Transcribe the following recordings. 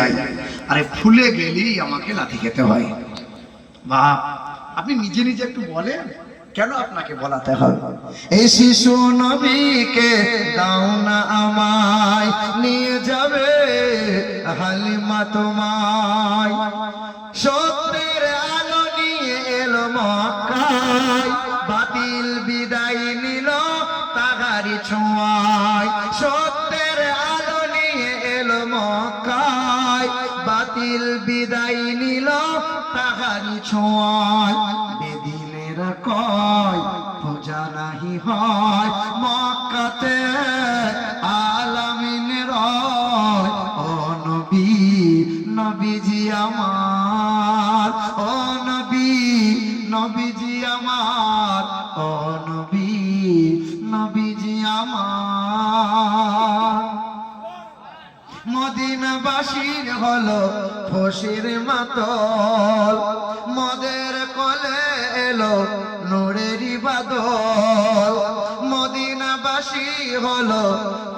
যায়, আরে ফুলে গেলেই আমাকে লাথি খেতে হয়। বাপ, আপনি নিজে নিজে একটু বলেন, কেন আপনাকে বলাতে হবে? এই শিশু নবীকে দাও না আমায়, নিয়ে যাবে হালিমা তোমায়। সত্যের আলো নিয়ে এলো মক্কায়, বাতিল বিদায় নিল তাহারি ছোঁয়ায়। সত্যের আলো নিয়ে এলো মক্কায়, বাতিল বিদায় নিল তাহারি ছোঁয়ায়। বেদিনেরা কয় পূজা নাহি হয় মক্কাতে, আলামিন রয় ও নবী, নবীজি আমার, ও নবী, নবীজি আমার, ও নবী, নবীজি আমার। মদিনাবাসীর হলো খুশির মাতল, মদের কোলে এলো নূরেরই বাদল। মদিনাবাসী হলো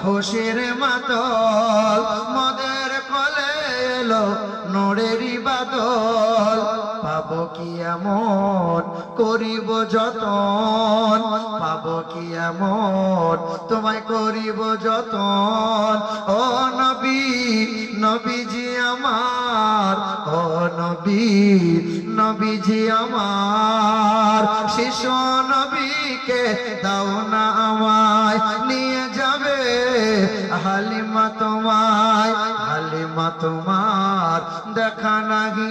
খুশির মাতল, মদের কোলে এলো নূরেরই বাদল। পাবো কি এমন করিব যতন, পাবো কি এমন তোমায় করিব যতন। ও নবী, নবীজি আমার, ও নবী, নবীজি আমার। শিশু নবীকে দাও না আমায়, নিয়ে যাবে হালিমা তোমায়। হালিমা তোমার দেখা নাহি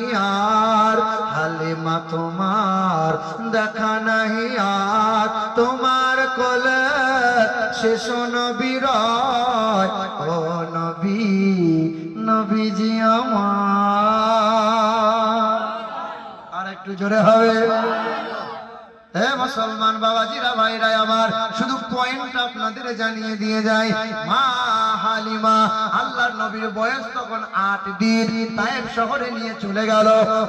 আর, হালিমা তোমার দেখা নাহি আর। তোমার কোলে শিশু নবী রয় ও নবী, নবীজি আমার। আর একটু জোরে হবে। হে মুসলমান বাবাজিরা, ভাইরা আমার, শুধু পয়েন্ট আপনাদের জানিয়ে দিয়ে যায়। মা হালিমা, আল্লাহর নবীর বয়স তখন 8 দিন, তায়েফ শহরে নিয়ে চলে গেল।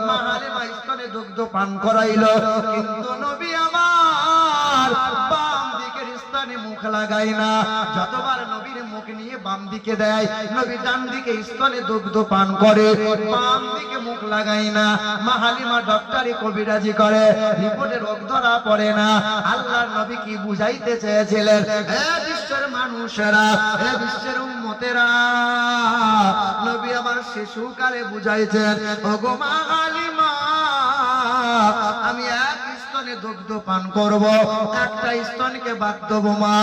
মা হালিমা স্তনে দুগ্ধ পান করাইল, কিন্তু নবী আমার বাম দিকের স্তনে মুখ লাগায় না। যতবার নবীর মুখ নিয়ে বাম দিকে দেয়, নবী ডান দিকে স্তনে দুগ্ধ পান করে, বাম দিকে মুখ লাগায় না। মা হালিমা ডক্টরি কবিরাজি করে, রিপোর্টে রোগ ধরা পড়ে না। আল্লাহর নবী কি বুঝাইতে চেয়েছিলেন? হে বিশ্বের মানুষেরা, হে বিশ্বের উম্মতেরা, নবী আমার শিশুকালে বুঝাইছেন, ওগো মা হালিমা, আমি এক স্তনে দুগ্ধ পান করব, একটা স্তনকে বাদ দেবো মা।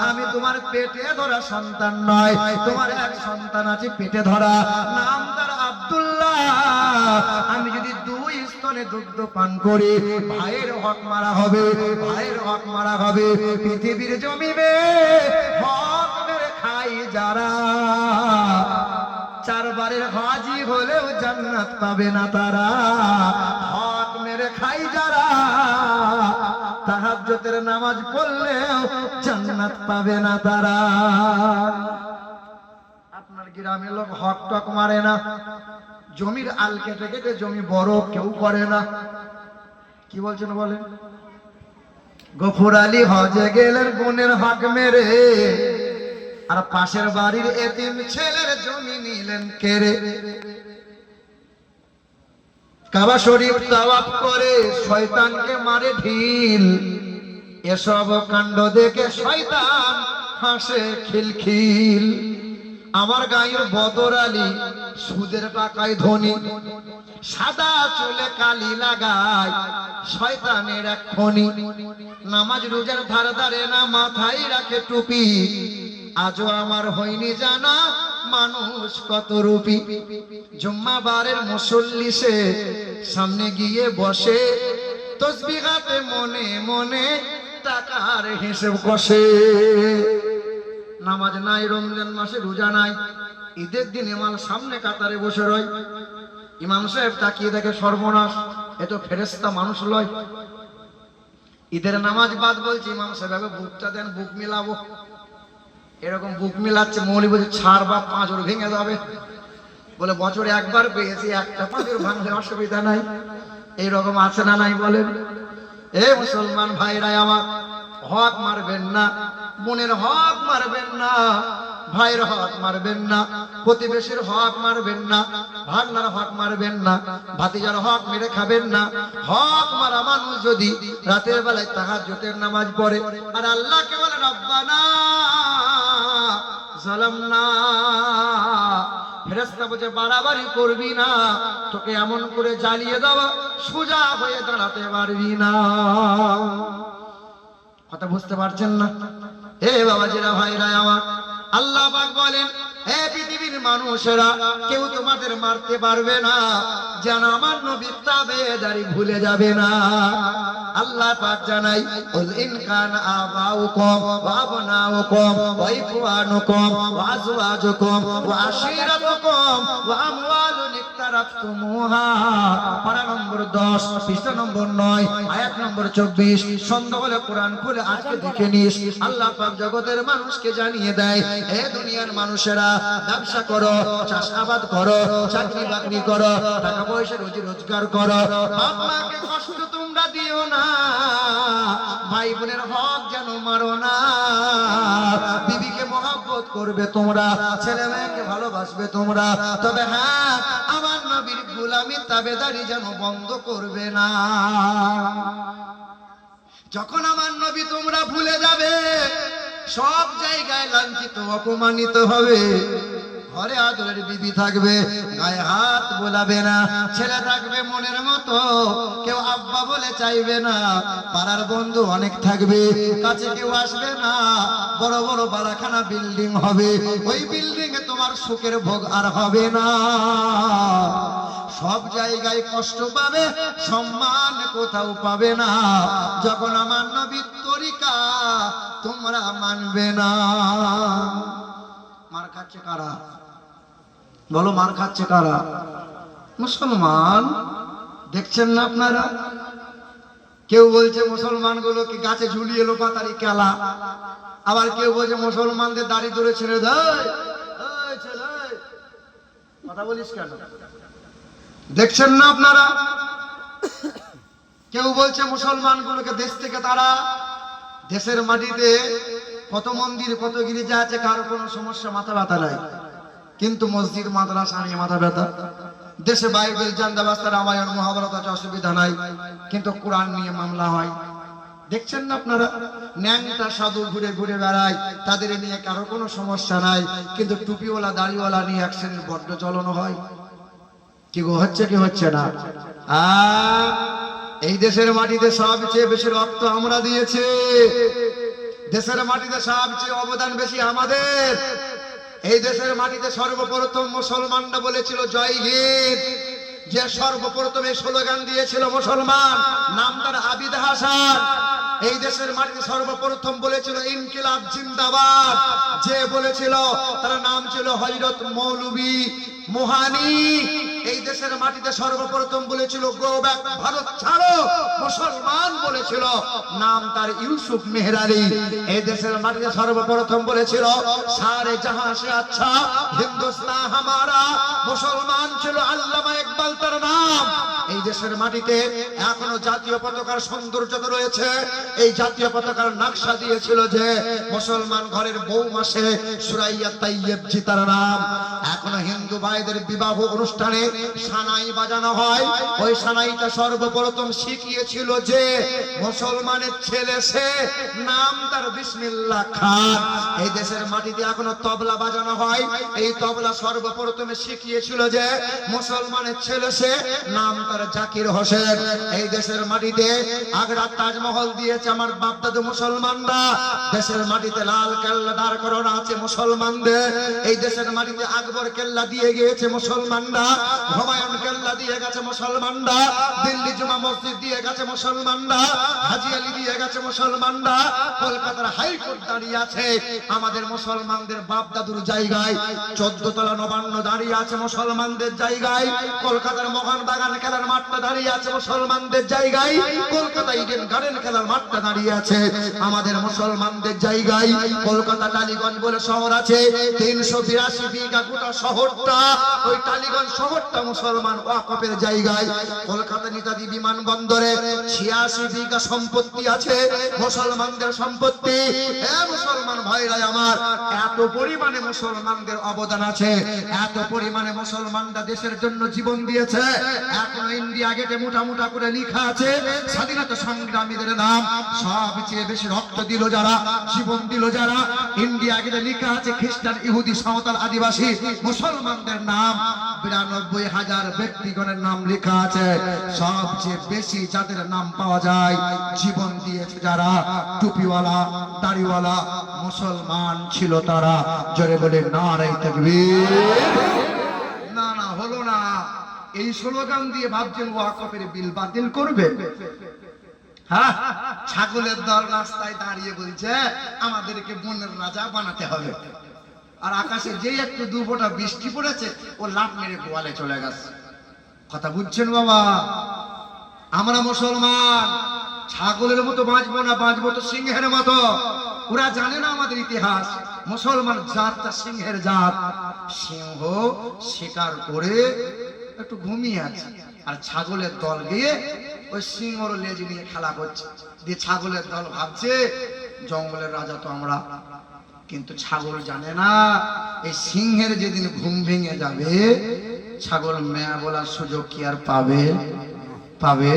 আমি তোমার পেটে ধরা সন্তান নয়, তোমার এক সন্তান আছে পেটে ধরা, নাম তার আব্দুল্লাহ। আমি যদি 2 স্তনে দুগ্ধ পান করি, ভাইয়ের হক মারা হবে, ভাইয়ের হক মারা হবে। পৃথিবীর জমিবে হক মেরে খাই যারা, 4 বারের হাজি হলেও জান্নাত পাবে না তারা। হক মেরে খাই যারা, তাহাজ্জুদের নামাজ পড়লেও জান্নাত পাবে না তারা। আপনার গ্রামের লোক হক টক মারে না, জমির আল কেটে কেটে জমি বড় কেউ করে না। কি বলছেন বলেন? গফুর আলী হজে গেলেন বোনের হক মেরে, আর পাশের বাড়ির এতিম ছেলের জমি নিলেন কেড়ে। কাবা শরীফ তাওয়াফ করে শয়তানকে মারে ঢিল, এসব কাণ্ড দেখে শয়তান হাসে খিলখিল। আমার গায়ের বদর আলী সুদের টাকায় ধনী, সাদা চুলে কালি লাগায় শয়তানের এক খনি। নামাজ রোজার ধার ধারে না, মাথায় রাখে টুপি, আজও আমার হয়নি জানা মানুষ কত রূপী। জুম্মাবারের মুসল্লি সে সামনে গিয়ে বসে, তসবিহ হাতে মনে মনে টাকার হিসেব কষে। নামাজ নাই, রমজান মাসে রোজা নাই, ঈদের দিন ইমাম সামনে কাতারে বসে রয়। ইমাম সাহেব তাকিয়ে দেখে সর্বনাশ, এ তো ফেরেশতা মানুষ লয়। ঈদের নামাজ বাদ বলছে, ইমাম সাহেব বুকটা দেন, বুক মিলাবো। এরকম বুক মিলাচ্ছে, মৌলী বলছে ছাড় বা 5 ওর ভেঙে যাবে। বলে বছরে একবার পেয়েছি, একটা 5 ওর ভাঙলে অসুবিধা নাই। এইরকম আছে না নাই বলেন? এ মুসলমান ভাইরা আমার, হক মারবেন না, বোনের হক মারবেন না। ভাইয়ের হক মারবেন না, প্রতিবেশীর হক মারবেন না, ভাগনার হক মারবেন না, ভাতিজার হক মেরে খাবেন না। হক মারা মানুষ যদি রাতের বেলায় তাহাজ্জুদের নামাজ পড়ে আর আল্লাহকে বলে রব্বানা জালামনা, ফেরেশতা বলে বাড়াবাড়ি করবি না, তোকে এমন করে জ্বালিয়ে দেওয়া সোজা হয়ে দাঁড়াতে পারবি না। কথা বুঝতে পারছেন না? হে বাবাজিরা ভাইরা আমার, আল্লাহ পাক বলেন হে পৃথিবীর মানুষেরা, কেউ তোমাদের মারতে পারবে না যেন আমার নবীর তাবেদারি ভুলে যাবে না। আল্লাহ পাক জানাই কুল ইন কানা আবাউকুম ওয়া আবনাউকুম ওয়া ইখওয়ানুকুম ওয়া আজওয়াজুকুম ওয়া আশীরাতুকুম ওয়া আমওয়ালুন ইকতারাফতুমুহা, পারা নম্বর 10 পৃষ্ঠা নম্বর 9 আয়াত নম্বর 24। সন্দেহ হলে কোরআন খুলে আজকে দেখে নিস। আল্লাহ পাক জগতের মানুষকে জানিয়ে দেয় হে দুনিয়ার মানুষেরা, ব্যবসা করো, চাষাবাদ করো, চাকরি বাকরি করো, টাকা পয়সা রুজি রোজগার করো, বাপ মাকে কষ্ট তোমরা দিও না, ভাই বোনের হক যেন মারো না, বিবিকে মহব্বত করবে তোমরা, ছেলে মেয়েকে ভালোবাসবে তোমরা, তবে হ্যাঁ আমার নবীর গোলামি তাবেদারি যেন বন্ধ করবে না। যখন আমার নবী তোমরা ভুলে যাবে, সব জায়গায় লাঞ্ছিত অপমানিত হবে, ঘরে আদরের বিবি থাকবে, গায়ে হাত বোলাবে না, ছেলে থাকবে মনের মতো, কেউ আব্বা বলে চাইবে না, পাড়ার বন্ধু অনেক থাকবে, কাছে কেউ আসবে না, বড় বড় বালাখানা বিল্ডিং হবে, ওই বিল্ডিং এ তোমার সুখের ভোগ আর হবে না। সব জায়গায় কষ্ট পাবে, সম্মান কোথাও পাবে না, যখন আমার নবীর তরিকা তোমরা মানবে না। মার খাচ্ছে কারা? বলো, মার খাচ্ছে কারা? মুসলমান। দেখছেন না আপনারা? কেউ বলছে মুসলমান গুলোকে গাছে ঝুলিয়ে লোপাতারি খেলা, আবার কেউ বলছে মুসলমানদের দাড়ি ধরে ছেড়ে দেয়। কথা বলিস কেন? দেখছেন না আপনারা? কেউ বলছে মুসলমান গুলোকে দেশ থেকে তারা। দেশের মাটিতে কত মন্দির কত গির্জা আছে, কারো কোনো সমস্যা মাথা ব্যথা নাই, কিন্তু মসজিদ মাদ্রাসা নিয়ে মাথা ব্যথা। দেশে বাইবেল জান্দাবাস্তা রামায়ণ মহাভারত আছে, অসুবিধা নাই, কিন্তু কোরআন নিয়ে মামলা হয়। দেখছেন না আপনারা? ন্যাংটা সাধু ঘুরে ঘুরে বেড়ায়, তাদের নিয়ে কারো কোনো সমস্যা নাই, কিন্তু টুপিওয়ালা দাড়িওয়ালা নিয়ে এক শ্রেণীর বড্ড চলন হয়। কি গো, হচ্ছে কি হচ্ছে না? এই দেশের মাটিতে সবচেয়ে বেশি রক্ত আমরা দিয়েছি, দেশের মাটিতে সবচেয়ে অবদান বেশি আমাদের। এই দেশের মাটিতে সর্বপ্রথম মুসলমানরা বলেছিল জয় হিন্দ, যে সর্বপ্রথম এই স্লোগান দিয়েছিল মুসলমান, নাম তার আবিদ হাসান। এই দেশের মাটিতে সর্বপ্রথম বলেছিল ইনকিলাব জিন্দাবাদ, যে বলেছিল তার নাম ছিল হযরত মৌলভী মোহানি। এই দেশের মাটিতে সর্বপ্রথম বলেছিল গো ব্যাক, ভারত ছাড়ো, মুসলমান বলেছিল, নাম তার ইউসুফ মেহরালি। এই দেশের মাটিতে সর্বপ্রথম বলেছিল সারে জাহাঁ সে আচ্ছা হিন্দুস্তান হামারা, মুসলমান ছিল আল্লামা ইকবাল তার নাম। এই দেশের মাটিতে এখনো জাতীয় পতাকার সৌন্দর্যতা রয়েছে, এই জাতীয় পতাকার নকশা দিয়েছিল যে মুসলমান ঘরের বউ মাসে সুরাইয়া তাইয়েব জি তার নাম। এখনো হিন্দু ভাইদের বিবাহ অনুষ্ঠানে সানাই বাজানো হয়, ওই সানাইটা সর্বপ্রথম শিখিয়েছিল যে মুসলমানের ছেলে, সে নাম তার বিসমিল্লাহ খান। এই দেশের মাটিতে এখনো তবলা বাজানো হয়, এই তবলা সর্বপ্রথমে শিখিয়েছিল যে মুসলমানের ছেলে, সে নাম তার জাকির হোসেন। এই দেশের মাটিতে আগ্রার তাজমহল দিয়েছে আমার বাপ দাদু মুসলমানরা, দেশের মাটিতে লাল কেল্লা দাঁড় করানো আছে মুসলমানদের। এই দেশের মাটিতে আকবর কেল্লা দিয়ে গিয়েছে মুসলমানরা, হুমায়ুন কেল্লা দিয়ে গেছে মুসলমানরা, দিল্লি জুমা মসজিদ দিয়ে গেছে মুসলমানরা, হাজী আলী দিয়ে গেছে মুসলমানরা, কলকাতার হাইকোর্ট দাঁড়িয়ে আছে আমাদের মুসলমানদের বাপ দাদুর জায়গায়, 14 তলা নবান্ন দাঁড়িয়ে আছে মুসলমানদের জায়গায়, কলকাতার মোহনবাগান খেলার মাঠটা দাঁড়িয়ে আছে মুসলমানদের জায়গায়, কলকাতা ইডেন গার্ডেন খেলার মাঠটা দাঁড়িয়ে আছে আমাদের মুসলমানদের জায়গায়, কলকাতা টালিগঞ্জ বলে শহর আছে 382 বিঘা গোটা শহরটা, ওই টালিগঞ্জ শহরটা মুসলমান ওয়াকফের জায়গায়। কলকাতা নেতাজি বিমানবন্দরে 86 বিঘা সম্পত্তি আছে, মুসলমানদের সম্পত্তি। হে মুসলমান ভাইরা আমার, এত পরিমাণে মুসলমানদের অবদান আছে, এত পরিমাণে মুসলমানরা দেশের জন্য জীবন দিয়েছে। এখনো ইন্ডিয়া গেটে মোটা মোটা করে লেখা আছে স্বাধীনতা সংগ্রামীদের নাম। সবচেয়ে বেশি রক্ত দিল যারা, জীবন দিল যারা, ইন্ডিয়া গেটে লেখা আছে খ্রিস্টান, ইহুদি, সাঁওতাল, আদিবাসী, মুসলমানদের নাম 92,000 ব্যক্তিগণের নাম লেখা আছে। সবচেয়ে বেশি যাদের নাম পাওয়া যায়, জীবন দিয়েছে যারা, টুপিওয়ালা, দাড়িওয়ালা মুসলমান ছিল তারা। জোরে বলে নারে তাকবীর। না না, হলো না। এই স্লোগান দিয়ে ভাবছেন ওয়াকফের বিল বাতিল করবে? হ্যাঁ, ছাগলের দল রাস্তায় দাঁড়িয়ে বলছে আমাদেরকে বনের রাজা বানাতে হবে, আর আকাশে যেই একটু দু ফোঁটা বৃষ্টি পড়েছে ও লাফ মেরে গোয়ালে চলে গেছে। কথা বুঝছেন বাবা? আমরা মুসলমান ছাগলের মতো বাঁচবো না, বাঁচবো তো সিংহের মতো। ওরা জানে না আমাদের ইতিহাস। মুসলমান জাতটা সিংহের জাত। সিংহ শিকার করে একটু ঘুমিয়ে আছে, আর ছাগলের দল গিয়ে ওই সিংহর লেজ নিয়ে খেলা করছে। দিয়ে ছাগলের দল ভাবছে জঙ্গলের রাজা তো আমরা, কিন্তু ছাগল জানে না এই সিংহের যেদিন ঘুম ভেঙে যাবে, ছাগল মেয়া বলার সুযোগ কি আর পাবে? পাবে?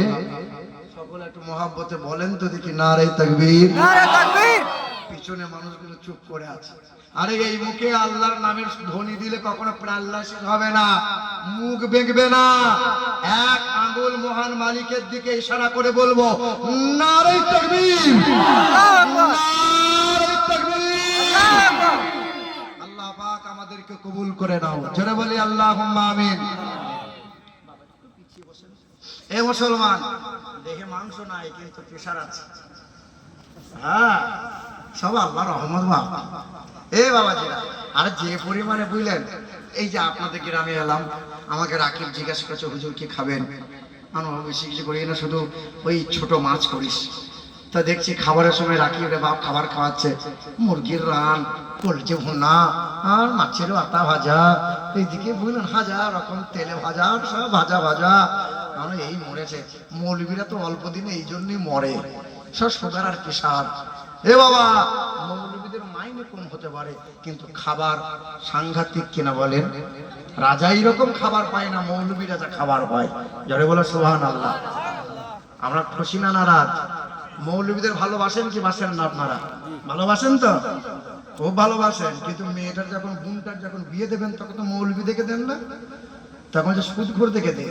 সকলে একটু মহাব্বতে বলেন তো দেখি নারে তাকবীর। নারে তাকবীর। পিছনে মানুষগুলো চুপ করে আছে। আরে এই মুখে আল্লাহর নামের ধ্বনি দিলে কখনো প্রাণ শেষ হবে না, মুখ বেঁকবে না। এক আঙ্গুল মহান মালিকের দিকে ইশারা করে বলবো নারে তাকবীর, নারে তাকবীর। আল্লাহ পাক আমাদেরকে কবুল করে নাও। জোরে বলি আল্লাহুম্মা আমিন। এ মুসলমান, দেখে মাংস নাই কিন্তু প্রেসার আছে। হ্যাঁ, সব আল্লাহর রহমত বাবা। এ বাবাজিরা, আর যে পরিমাণে বুঝলেন, এই যে আপনাদের গ্রামে এলাম, আমাকে রাকিব জিজ্ঞাসা করছে হুজুর কি খাবেন? আমি বেশি কিছু করি না, শুধু ওই ছোট মাছ করিস। তা দেখছি খাবারের সময় রাকিব রে বাপ খাবার খাওয়াচ্ছে, মুরগির রান, পোলট্রি ভুনা, আর মাছের আটা ভাজা, এইদিকে বুঝলেন হাজার রকম তেলে ভাজা, সব ভাজা ভাজা। কারণ এই মরেছে, মৌলবীরা তো অল্প দিনে এই জন্যই মরে, সব সুগার আর প্রেসার। এ বাবা, মৌলবীদের মাইনে কম হতে পারে কিন্তু খাবার সাংঘাতিক কিনা বলেন? রাজা এইরকম খাবার পায় না, মৌলবীরা যা খাবার পায়। যারে বলে সুবহানাল্লাহ। আমরা খুশি না নারাজ? মৌলবীদের ভালোবাসেন কি বাসেন না আপনারা? ভালোবাসেন তো? খুব ভালোবাসেন। কিন্তু মেয়েটার যখন, বোনটার যখন বিয়ে দেবেন তখন তো মৌলবী দেখে দেন না, তখন যে সুদ করে দেখে দেন।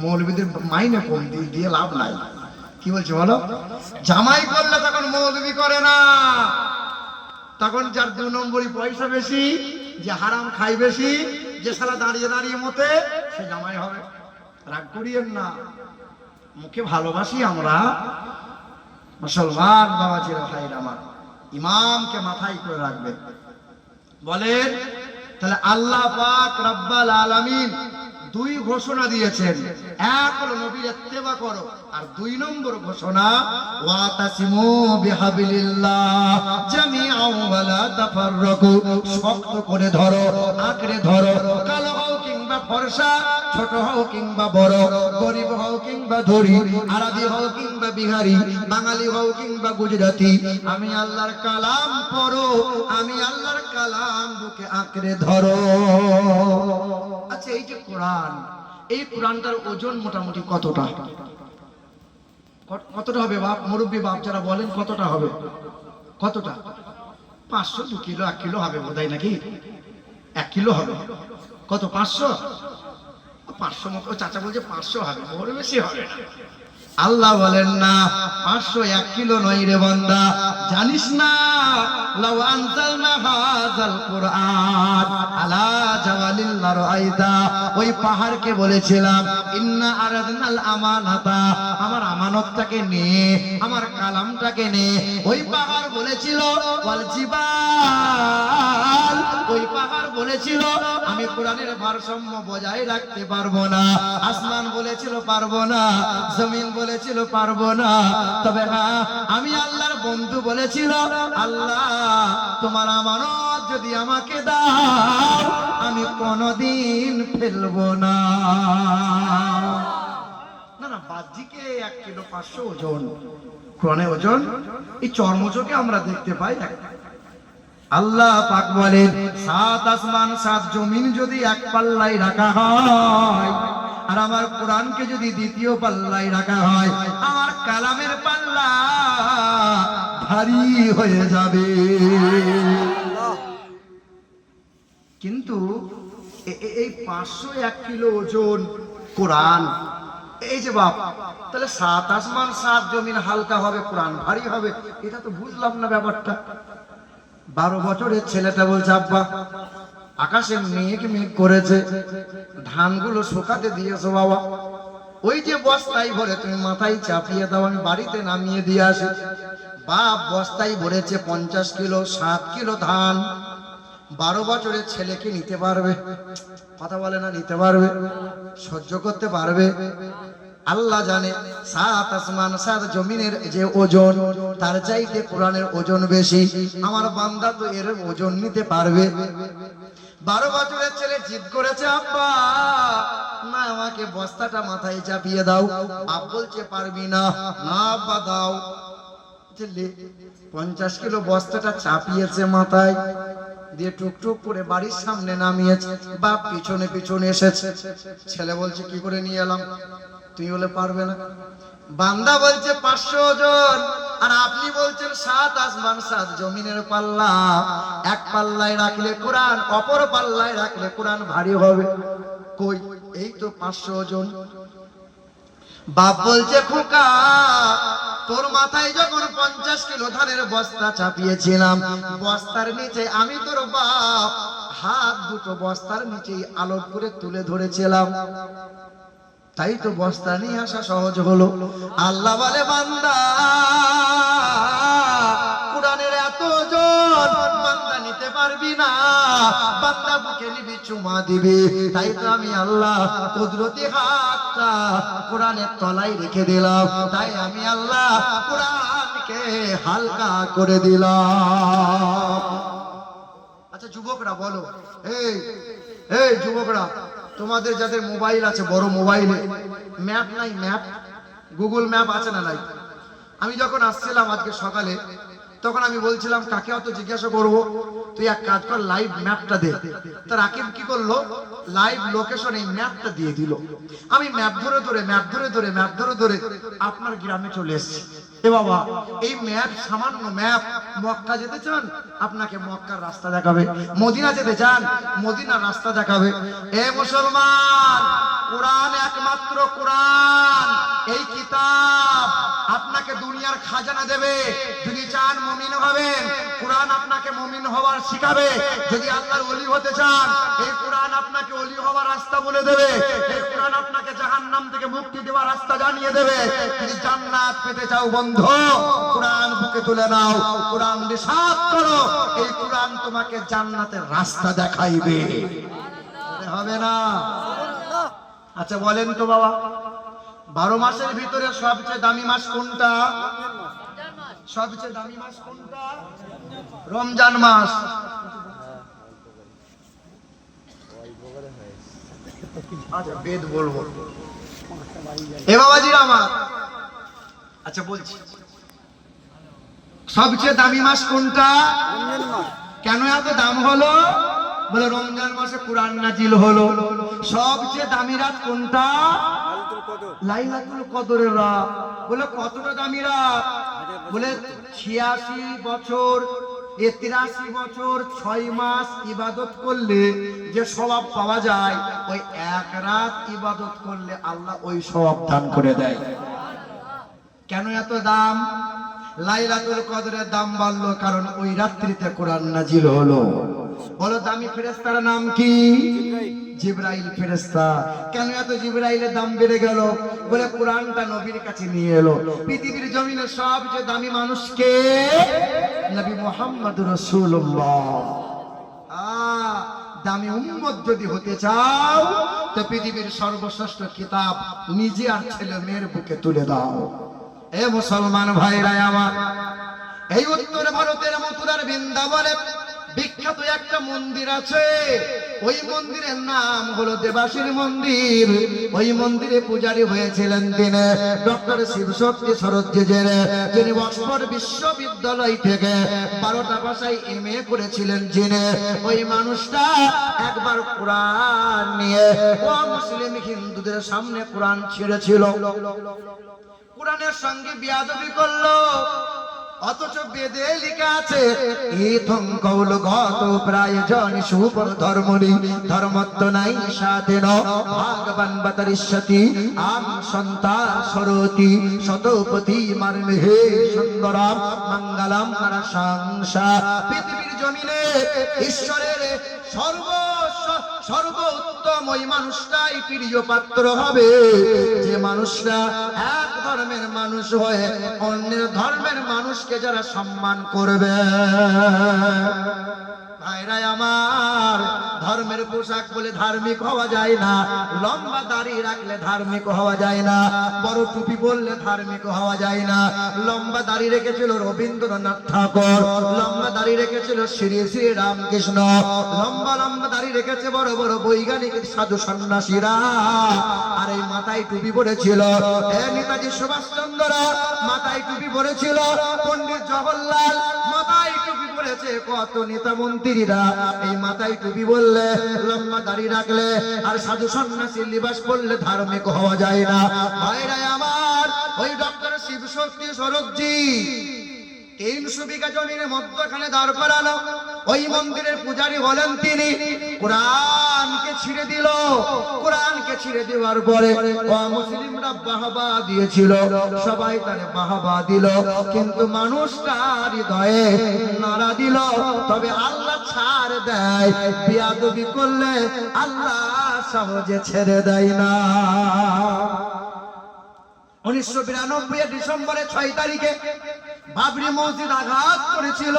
মৌলবীদের মাইনে কম দিয়ে লাভ নাই। কি বলছে বলো? জামাই করলে তখন মৌলবী করে না, তখন যার 2 নম্বরই পয়সা বেশি, যে হারাম খাই বেশি, যে সারা দাঁড়িয়ে দাঁড়িয়ে মতে, সে জামাই হবে। রাগ করিয়েন না, মুখে ভালোবাসি আমরা মুসলমান বাবাজিরা ভাইরা আমার। ইমামকে মাথায় করে রাখবেন। বলেন তাহলে আল্লাহ পাক রব্বুল আলামিন 2 ঘোষণা দিয়েছেন। এক হলো নবীর ইত্তেবা করো, আর 2 নম্বর ঘোষণা ওয়াতাসিমু বিহাবিলিল্লাহ জামিআন ওয়া লা তাফাররাকু। শক্ত করে ধরো, আঁকড়ে ধরো, কালো হও কিংবা ফর্সা, ছোট হও কিংবা বড়, গরিব হও কিংবা ধনী, আরবি হও কিংবা বিহারি, বাঙালি হও কিংবা গুজরাটি, আমি আল্লাহর কালাম পড়ো, আমি আল্লাহর কালাম বুকে আঁকড়ে ধরো। আচ্ছা, এই যে কোরআন, এই কোরআনটার ওজন মোটামুটি কতটা? কতটা হবে বাপ? মুরব্বী বাপ যারা বলেন কতটা হবে? কতটা? 500, 2 কিলো, 1 কিলো হবে বোধহয়, নাকি 1 কিলো হবে? কত? 500? 500 মতো চাচা বলছে 500 হবে, ওর বেশি হবে না। আল্লাহ বলেন না 500 1 কিলো নয় রে বান্দা, জানিস না লাউ আনজালনা হাযাল কুরআন আলা জাবালিল লারাইতা, ওই পাহাড়কে বলেছিলাম ইন্না আরাদনাল আমানাতা, আমার আমানতটাকে নে, আমার কালামটাকে নে। ওই পাহাড় বলেছিল ওয়াল জিবাল, ওই পাহাড় বলেছিল আমি কোরআনের ভারসাম্য বজায় রাখতে পারবো না। আসমান বলেছিল পারবো না, জমিন বলেছিল পারবো না। তবে হ্যাঁ, আমি আল্লাহর বন্ধু বলেছিল আল্লাহ তোমার আমানত যদি আমাকে দাও আমি কোনদিন ফেলবো না। না না, বাহ্যিকে 1 কিলো 500 ওজন, কোরআনের ওজন এই চর্মচোখে আমরা দেখতে পাই। আল্লাহ পাক বলেন, সাত আসমান সাত জমিন যদি এক পাল্লায় রাখা হয় আর আমার কোরআনকে যদি দ্বিতীয় পাল্লায় রাখা হয়, আমার কালামের পাল্লা ভারী হয়ে যাবে। কিন্তু এই 501 কিলো ওজন কোরআন, এই যে বাপ, তাহলে সাত আসমান সাত জমিন হালকা হবে, কোরআন ভারী হবে, এটা তো বুঝলাম না ব্যাপারটা। 12 বছরের ছেলেটা বলছে, আব্বা আকাশে মেঘ মেঘ করেছে, ধানগুলো শুকাতে দিয়েছো বাবা, ওই যে বস্তায় ভরে তুমি মাথায় চাপিয়ে দাও, আমি বাড়িতে নামিয়ে দিয়ে আসি। বাপ বস্তায় ভরেছে 50 কিলো 7 কিলো ধান। 12 বছরের ছেলেকে নিতে পারবে? কথা বলে না, নিতে পারবে? সহ্য করতে পারবে? আল্লাহ জানে সাত আসমান সাত জমিনের যে ওজন, তার চাইতে কোরআনের ওজন বেশি। আমার বান্দা তো এর ওজন নিতে পারবে? 12 বছরের ছেলে জিদ করেছে, আব্বা না, আমাকে বস্তাটা মাথায় চাপিয়ে দাও। বাপ বলছে পারবি না। না আব্বা দাও। 50 কিলো বস্তাটা চাপিয়েছে মাথায় দিয়ে, টুকটুক করে বাড়ির সামনে নামিয়েছে। বাপ পিছনে পিছনে এসেছে। ছেলে বলছে কি করে নিয়ে এলাম? তুই বলে পারবে না। বান্দা বলছে 500 ওজন, আর আপনি বলছেন সাত আসমান সাত জমিনের পাল্লা। এক পাল্লায় রাখলে কোরআন, অপর পাল্লায় রাখলে কোরআন ভারী হবে। কই, এই তো 500 ওজন। বাপ বলছে, খোকা তোর মাথায় যখন 50 কিলো ধানের বস্তা চাপিয়েছিলাম, বস্তার নিচে আমি তোর বাপ হাত দুটো বস্তার নিচেই আলোট করে তুলে ধরেছিলাম, তাই তো বস্তা নিয়ে আসা সহজ হলো। আল্লাহ বলে, বান্দা কোরআনের এত ওজন বান্দা নিতে পারবি না, বান্দা বুকে নিবি, চুমা দিবি। তাই তো আমি আল্লাহ কুদরতি হাতটা কোরআনের তলায় রেখে দিলাম। তাই আমি আল্লাহ কোরআনকে হালকা করে দিলাম। আচ্ছা যুবকরা বলো, এই যুবকরা, তোমাদের যাদের মোবাইল আছে, বড় মোবাইলে ম্যাপ নাই? ম্যাপ, গুগল ম্যাপ আছে না নাই? আমি যখন আসছিলাম আজকে সকালে, তখন আমি বলছিলাম কাকে অত জিজ্ঞাসা করব, তুই এক কাজ কর, লাইভ ম্যাপটা দে। তা রাকিব কি করলো, লাইভ লোকেশন এই ম্যাপটা দিয়ে দিল। আমি ম্যাপ ধরে ধরে আপনার গ্রামে চলে এসেছি। এ বাবা, এই ম্যাপ সামান্য ম্যাপ। মক্কা যেতে চান, আপনাকে মক্কার রাস্তা দেখাবে। মদিনা যেতে চান, মদিনার রাস্তা দেখাবে। এ মুসলমান, কোরআন একমাত্র কোরআন, এই কিতাব আপনাকে দুনিয়ার খাজানা দেবে। যদি চান মুমিন হবেন, কোরআন আপনাকে মুমিন হওয়ার শিখাবে। যদি আল্লাহর ওলি হতে চান, এই কোরআন আপনাকে ওলি হওয়ার রাস্তা বলে দেবে। এই কোরআন আপনাকে জাহান্নাম থেকে মুক্তি দেওয়ার রাস্তা জানিয়ে দেবে। যদি জান্নাত পেতে চাও বন্ধু, কোরআন বুকে তুলে নাও, কোরআন বিশ্বাস করো, এই কোরআন তোমাকে জান্নাতের রাস্তা দেখাইবে। হবে না? আচ্ছা বলেন তো বাবা, 12 মাসের ভিতরে সবচেয়ে দামি মাস কোনটা? সবচেয়ে দামি মাস কোনটা? রমজান মাস। আচ্ছা বেদ বলবো এ বাবাজি আমার। আচ্ছা বলছি, সবচেয়ে দামি মাস কোনটা? কেন এত দাম হলো? বলে রমজান মাসে কোরআন নাজিল হলো। সবচেয়ে দামি রাত কোনটা? লাইলাতুল কদরের রাত। বলে কতটা দামি রাত? বলে 86 বছর 83 বছর 6 মাস ইবাদত করলে যে সওয়াব পাওয়া যায়, ওই এক রাত ইবাদত করলে আল্লাহ ওই সওয়াব দান করে দেয়। কেন এত দাম? লাইলাতুল কদরের দাম বাড়লো কারণ ওই রাত্রিতে কোরআন নাজিল হলো। বলো দামি ফেরেশতার নাম কি? জিবরাইল ফেরেশতা। কেন এত জিবরাইলের দাম বেড়ে গেল? বলে কোরআনটা নবীর কাছে নিয়ে এলো। পৃথিবীর জমিনে সবচেয়ে দামি মানুষ কে? নবী মুহাম্মদুর রাসূলুল্লাহ। দামি উম্মত যদি হতে চাও, তো পৃথিবীর সর্বশ্রেষ্ঠ কিতাব নিজে আর ছেলে মেয়ের বুকে তুলে দাও। এ মুসলমান ভাইরা আমার, এই উত্তর ভারতের মথুরার বৃন্দাবনে বিখ্যাত একটা মন্দির আছে, ওই মন্দিরের নাম হলো দেবাশীর মন্দির। ওই মন্দিরে পূজারী হয়েছিলেন তিনি ডক্টর শিবশক্তি সরোজি, যিনি অক্সফোর্ড বিশ্ববিদ্যালয় থেকে 12টা ভাষায় MA করেছিলেন যিনি। ওই মানুষটা একবার কোরআন নিয়ে মুসলিম হিন্দুদের সামনে কোরআন ছিঁড়েছিল, কোরআনের সঙ্গে বিয়াদবি করলো। অথচ বেদে লেখা আছে ইথং কৌল গত প্রায় জন সুপর ধর্মনি ধর্মত্ব নাই সাধেন ভগবান বতরিষ্যতি আম সন্তা সরতি শতপতি মারমে হে সুন্দরম মঙ্গলম নরসংসা। পৃথিবীর জমিনে ঈশ্বরের সর্বোত্তম ওই মানুষটাই প্রিয় পাত্র হবে, যে মানুষটা এক ধর্মের মানুষ হয়ে অন্যের ধর্মের মানুষকে যারা সম্মান করবে। ভাইরা আমার, ধর্মের পোশাক বলে ধার্মিক হওয়া যায় না, লম্বা দাড়ি রাখলে ধার্মিক হওয়া যায় না, বড় টুপি বললে ধার্মিক হওয়া যায় না। লম্বা দাড়ি রেখেছিল রবীন্দ্রনাথ ঠাকুর, লম্বা দাড়ি রেখেছিল শ্রী শ্রী রামকৃষ্ণ, লম্বা লম্বা দাড়ি রেখেছে বড় বড় বৈজ্ঞানিক সাধু সন্ন্যাসীরা। আর এই মাথায় টুপি পড়েছিল নেতাজি সুভাষচন্দ্র, মাথায় টুপি পড়েছিল পণ্ডিত জওহরলাল, মাথায় টুপি পড়েছে কত নেতা মন্ত্রীরা। এই মাথায় টুপি বললে, লম্বা দাড়ি রাখলে আর সাধু সন্ন্যাসীর লিবাস পরলে ধার্মিক হওয়া যায় না। ভাইরা আমার, ওই ডক্টর শিবশক্তি সরোজি 300 বিঘা জমির মধ্যখানে দাঁড় করানো ওই মন্দিরের পূজারী হলেন তিনি। কোরআনকে ছিঁড়ে দিল, কোরআনকে ছিঁড়ে দেওয়ার পরে মুসলিমরা বাহবা দিয়েছিল, সবাই তারে বাহবা দিল, কিন্তু মানুষটার হৃদয়ে নাড়া দিল। তবে আল্লাহ ছাড় দেয়, বিয়াদবি করলে আল্লাহ সহজে ছেড়ে দেয় না। 1992 ডিসেম্বরের 6 তারিখে বাবরি মসজিদ আঘাত করেছিল,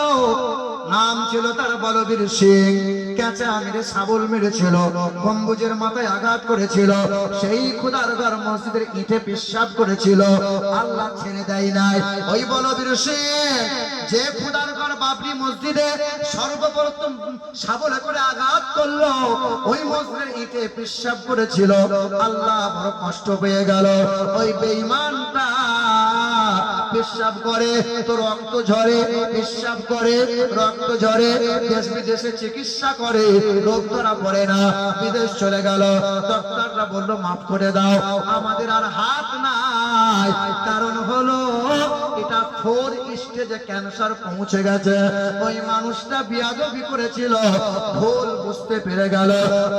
নাম ছিল তার বলবীর সিং। ক্যাচে আমিরে শাবল মেরেছিল, গম্বুজের মাথায় আঘাত করেছিল, সেই খুদার ঘর মসজিদের ইটে পেশাব করেছিল, আল্লাহ ছেড়ে দেয় নাই। ওই বলবীর সিং যে খুদার ঘর বাবরি মসজিদে সর্বপ্রথম শাবলে করে আঘাত করলো, ওই মসজিদের ইটে পেশাব করেছিল, আল্লাহ বড় কষ্ট পেয়ে গেল। ওই বেঈমানটা পেশাব করে তো রক্ত ঝরে, পেশাব করে রক্ত ঝরে, দেশ বিদেশে চিকিৎসা করে, রোগ ধরা পড়ে না, বিদেশ চলে গেল। ডাক্তাররা বলল মাফ করে দাও, আমাদের আর হাত নাই, কারণ হলো এটা 4 স্টেজে ক্যান্সার পৌঁছে গেছে। ওই মানুষটা বিয়াদবি করেছিল, ভুল বুঝতে পেরে গেল।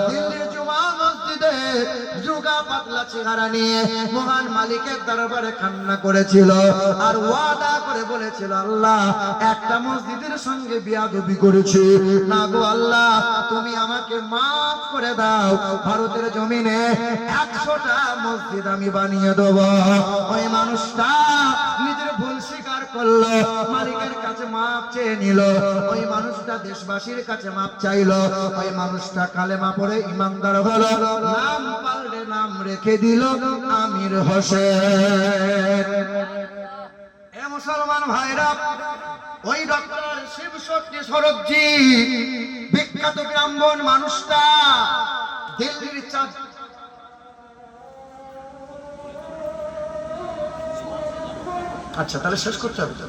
দিল্লির জুমা মসজিদে যুগা পাতলা চেহারা নিয়ে মহান মালিকের দরবারে কান্না করেছিল আর ওয়াদা করে বলেছিল, আল্লাহ একটা মসজিদের সঙ্গে বিয়াদবি করেছি না গো আল্লাহ, তুমি আমাকে মাফ করে দাও, ভারতের জমিনে 100টা মসজিদ আমি বানিয়ে দেব। ওই মানুষটা নিজের ভুল স্বীকার করলো, মালিকের কাছে মাফ চেয়ে নিল। ওই মানুষটা দেশবাসীর কাছে মাফ চাইলো। ওই মানুষটা কালেমা পড়ে ইমানদার হলো, নাম পাল্টে নাম রেখে দিল আমির হোসেন। এ মুসলমান ভাইরা, ওই ডক্টর শিবশক্তি সরোজি বিখ্যাত ব্রাহ্মণ মানুষটা দিল্লির আচ্ছা তাহলে শেষ করতে হবে তো।